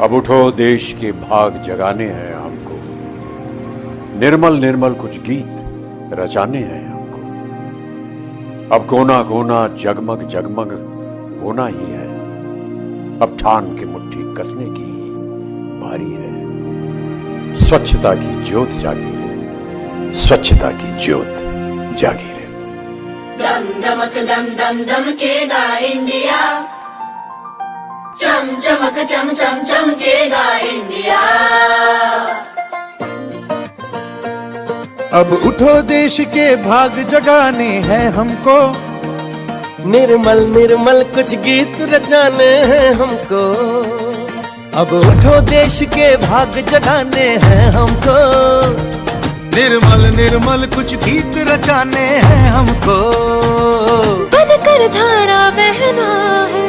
अब उठो, देश के भाग जगाने हैं हमको। निर्मल निर्मल कुछ गीत रचाने हैं हमको। अब कोना कोना जगमग जगमग होना ही है। अब ठान के मुट्ठी कसने की ही बारी है। स्वच्छता की ज्योत जागी रहे, स्वच्छता की ज्योत जागी रहे। दम दमक दम दम दम केगा इंडिया, चम चमक चम चम चमकेगा इंडिया। अब उठो, देश के भाग जगाने हैं हमको। निर्मल निर्मल कुछ गीत रचाने हैं हमको। अब उठो, देश के भाग जगाने हैं हमको। निर्मल निर्मल कुछ गीत रचाने हैं हमको। बनकर धारा बहना है,